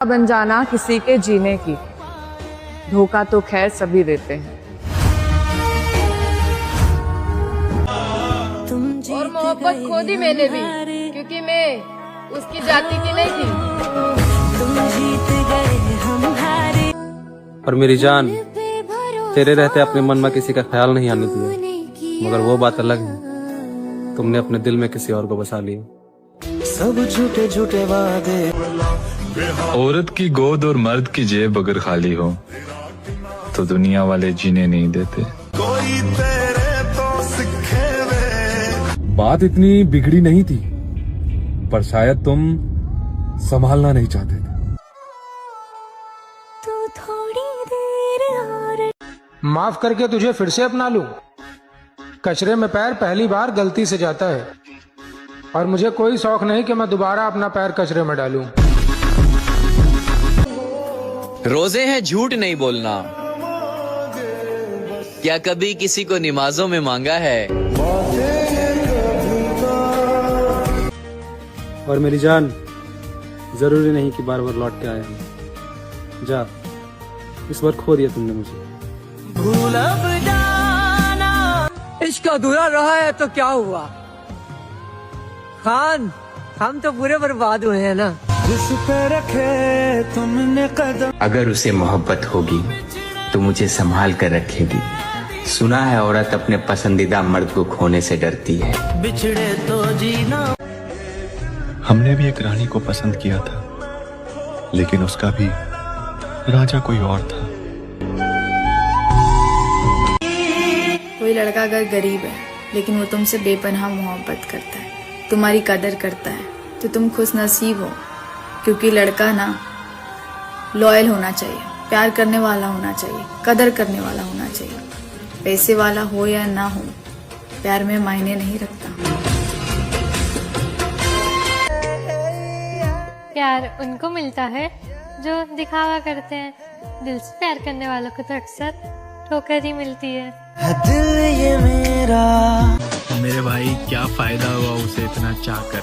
बन जाना किसी के जीने की, धोखा तो खैर सभी देते हैं। और मोहब्बत खो दी मैंने भी, क्योंकि मैं उसकी जाति की नहीं थी। और मेरी जान, तेरे रहते अपने मन में किसी का ख्याल नहीं आने दिया, मगर वो बात अलग है, तुमने अपने दिल में किसी और को बसा लिया। सब झूठे झूठे वादे। औरत की गोद और मर्द की जेब अगर खाली हो तो दुनिया वाले जीने नहीं देते। कोई तेरे तो सिखे वे। बात इतनी बिगड़ी नहीं थी, पर शायद तुम संभालना नहीं चाहते थे। तू थोड़ी देर और माफ करके तुझे फिर से अपना लूं। कचरे में पैर पहली बार गलती से जाता है, और मुझे कोई शौक नहीं कि मैं दोबारा अपना पैर कचरे में डालूं। रोजे हैं झूठ नहीं बोलना, क्या कभी किसी को नमाजों में मांगा है? और मेरी जान, जरूरी नहीं कि बार बार लौट के आए हम। जा, इस बार खो दिया तुमने मुझे। इश्क अधूरा रहा है तो क्या हुआ खान, हम तो पूरे बर्बाद हुए हैं ना। जिस पे रखे तुमने कदम। अगर उसे मोहब्बत होगी तो मुझे संभाल कर रखेगी। सुना है औरत अपने पसंदीदा मर्द को खोने से डरती है। बिछड़े तो जीना। हमने भी एक रानी को पसंद किया था, लेकिन उसका भी राजा कोई और था। कोई लड़का अगर गरीब है लेकिन वो तुमसे बेपनाह मोहब्बत करता है, तुम्हारी कदर करता है, तो तुम खुश नसीब हो। क्योंकि लड़का ना लॉयल होना चाहिए, प्यार करने वाला होना चाहिए, कदर करने वाला होना चाहिए। पैसे वाला हो या ना हो, प्यार में मायने नहीं रखता। प्यार उनको मिलता है जो दिखावा करते हैं। दिल से प्यार करने वालों को तो अक्सर ठोकर ही मिलती है। दिल ये मेरा। मेरे भाई, क्या फायदा हुआ उसे इतना चाह कर,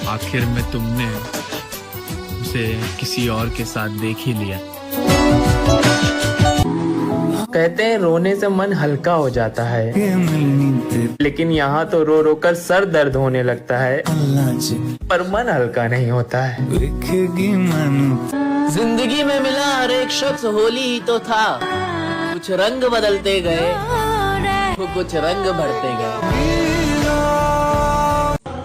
आखिर में तुमने उसे किसी और के साथ देख ही लिया। कहते हैं रोने से मन हल्का हो जाता है, लेकिन यहाँ तो रो रो कर सर दर्द होने लगता है, पर मन हल्का नहीं होता है। जिंदगी में मिला हर एक शख्स होली ही तो था, कुछ रंग बदलते गए तो कुछ रंग भरते गए।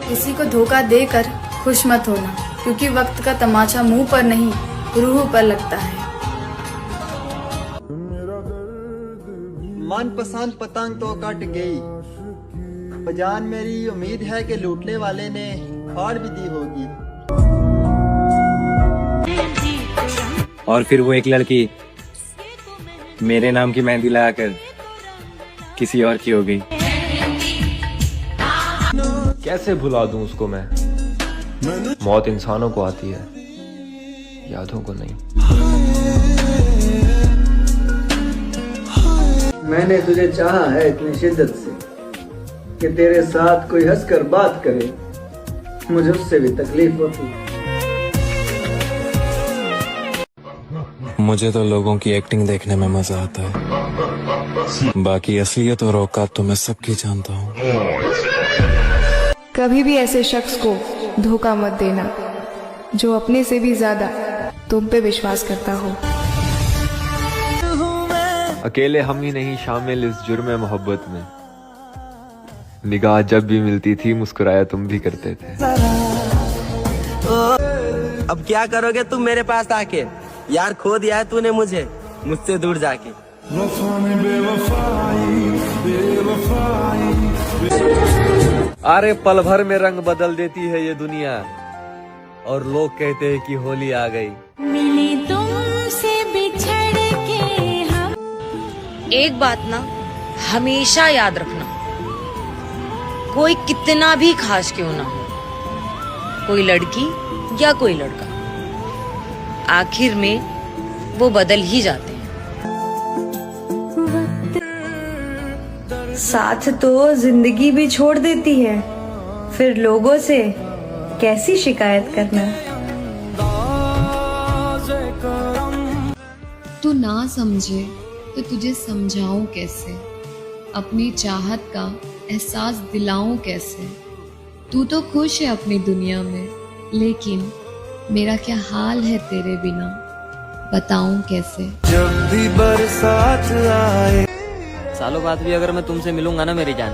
किसी को धोखा देकर खुश मत होना, क्योंकि वक्त का तमाचा मुंह पर नहीं रूह पर लगता है। मनपसंद पतंग तो कट गई, जान मेरी उम्मीद है कि लूटने वाले ने फाड़ भी दी होगी। और फिर वो एक लड़की मेरे नाम की मेहंदी लगाकर किसी और की हो गई। कैसे भुला दूं उसको मैं? मौत इंसानों को आती है, यादों को नहीं। मैंने तुझे चाहा है इतनी शिद्दत से कि तेरे साथ कोई हंसकर बात करे, मुझे उससे भी तकलीफ होती। मुझे तो लोगों की एक्टिंग देखने में मजा आता है, बाकी असलियत और औकात तो मैं सबकी जानता हूँ। कभी भी ऐसे शख्स को धोखा मत देना जो अपने से भी ज्यादा तुम पे विश्वास करता हो। अकेले हम ही नहीं शामिल इस जुर्म मोहब्बत में, निगाह जब भी मिलती थी मुस्कुराया तुम भी करते थे। अब क्या करोगे तुम मेरे पास आके? यार खो दिया है तूने मुझे, मुझसे दूर जाके। अरे पल भर में रंग बदल देती है ये दुनिया, और लोग कहते हैं कि होली आ गई। मिली तुमसे बिछड़ के हम। एक बात ना हमेशा याद रखना, कोई कितना भी खास क्यों ना हो, कोई लड़की या कोई लड़का, आखिर में वो बदल ही जाते हैं। साथ तो जिंदगी भी छोड़ देती है, फिर लोगों से कैसी शिकायत करना। तू ना समझे तो तुझे समझाऊं कैसे, अपनी चाहत का एहसास दिलाऊं कैसे। तू तो खुश है अपनी दुनिया में, लेकिन मेरा क्या हाल है तेरे बिना, बताऊं कैसे। जब भी बरसात आए, सालों बाद भी अगर मैं तुमसे मिलूंगा ना मेरी जान,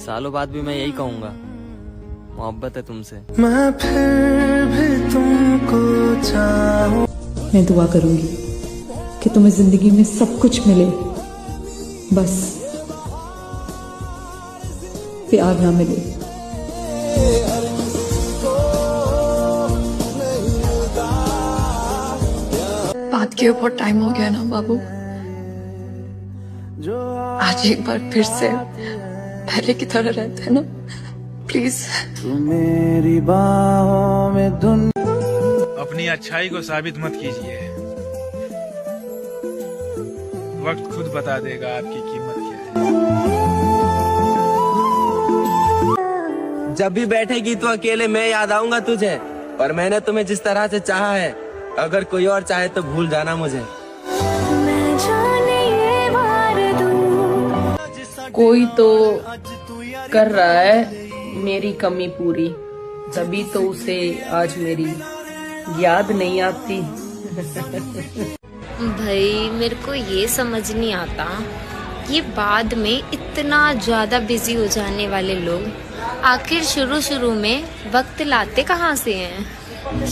सालों बाद भी मैं यही कहूंगा, मोहब्बत है तुमसे। मैं फिर भी तुमको चाहूं। मैं दुआ करूंगी कि तुम्हें जिंदगी में सब कुछ मिले, बस प्यार ना मिले। बात किए बहुत टाइम हो गया ना बाबू, आज एक बार फिर से पहले की तरह रहते हैं ना, प्लीज। तू मेरी बाहों में अपनी अच्छाई को साबित मत कीजिए, वक्त खुद बता देगा आपकी कीमत क्या है। जब भी बैठेगी तो अकेले मैं याद आऊंगा तुझे, पर मैंने तुम्हें जिस तरह से चाहा है, अगर कोई और चाहे तो भूल जाना मुझे। कोई तो कर रहा है मेरी कमी पूरी, तभी तो उसे आज मेरी याद नहीं आती। भाई मेरे को ये समझ नहीं आता, ये बाद में इतना ज्यादा बिजी हो जाने वाले लोग आखिर शुरू शुरू में वक्त लाते कहाँ से हैं?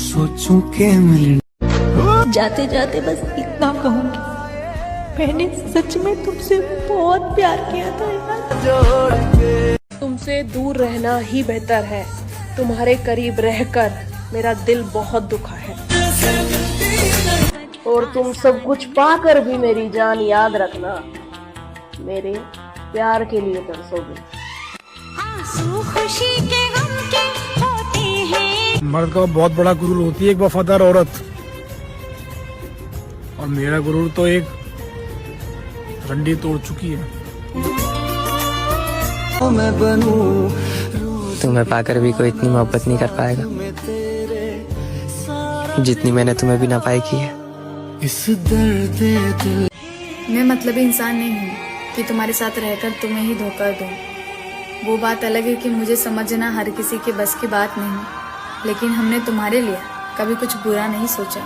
सोचूं के मिलने जाते जाते बस इतना कहूंगी, मैंने सच में तुमसे बहुत प्यार किया था यार। तुमसे दूर रहना ही बेहतर है, तुम्हारे करीब रहकर मेरा दिल बहुत दुखा है, और तुम सब कुछ पाकर भी मेरी जान याद रखना, मेरे प्यार के लिए तरसोगे। खुशी के गम के होते हैं। मर्द का बहुत बड़ा गुरूर होती है एक वफादार औरत, और मेरा गुरूर तो एक रंडी तोड़ चुकी है। मैं बनूं, तुम्हें पाकर भी कोई इतनी मोहब्बत नहीं कर पाएगा जितनी मैंने तुम्हें भी ना पाई की है। इस दर्द दिल मैं मतलब इंसान नहीं हूँ कि तुम्हारे साथ रहकर तुम्हें ही धोखा दूं। वो बात अलग है कि मुझे समझना हर किसी के बस की बात नहीं, लेकिन हमने तुम्हारे लिए कभी कुछ बुरा नहीं सोचा।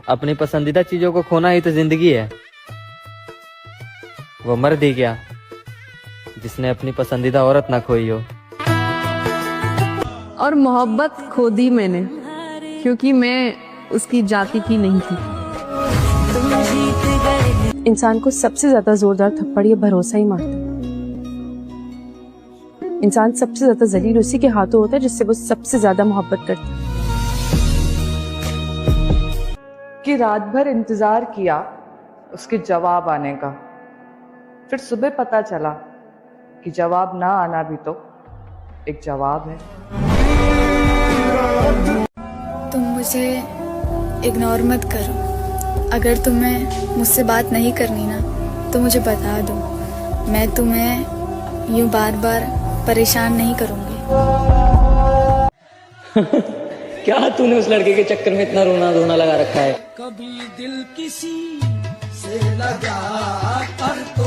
अपनी पसंदीदा चीजों को खोना ही तो जिंदगी है। वो मर्द ही क्या जिसने अपनी पसंदीदा औरत ना खोई हो। और मोहब्बत खो दी मैंने, क्योंकि मैं उसकी जाति की नहीं थी। इंसान को सबसे ज्यादा जोरदार थप्पड़ ये भरोसा ही मारता है। इंसान सबसे ज्यादा जलील उसी के हाथों होता है जिससे वो सबसे ज्यादा मोहब्बत करता है। कि रात भर इंतजार किया उसके जवाब आने का, फिर सुबह पता चला कि जवाब ना आना भी तो एक जवाब है। तुम मुझे इग्नोर मत करो, अगर तुम्हें मुझसे बात नहीं करनी ना तो मुझे बता दो, मैं तुम्हें यूं बार बार परेशान नहीं करूंगी। क्या तूने उस लड़के के चक्कर में इतना रोना धोना लगा रखा है? कभी दिल किसी से लगा कर तो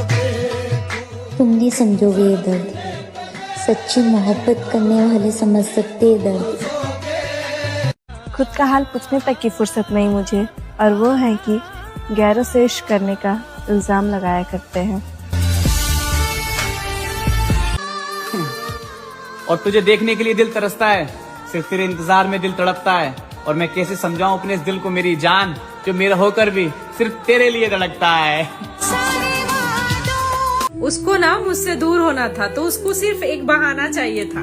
तुम नहीं समझोगे ये दर्द, सच्ची मोहब्बत करने वाले समझ सकते हैं दर्द। खुद का हाल पूछने तक की फुर्सत नहीं मुझे, और वो है कि गैरों से इश्क करने का इल्जाम लगाया करते हैं। और तुझे देखने के लिए दिल तरसता है, सिर्फ तेरे इंतजार में दिल तड़पता है। और मैं कैसे समझाऊं अपने इस दिल को मेरी जान, जो मेरा होकर भी सिर्फ तेरे लिए धड़कता है। उसको ना मुझसे दूर होना था, तो उसको सिर्फ एक बहाना चाहिए था।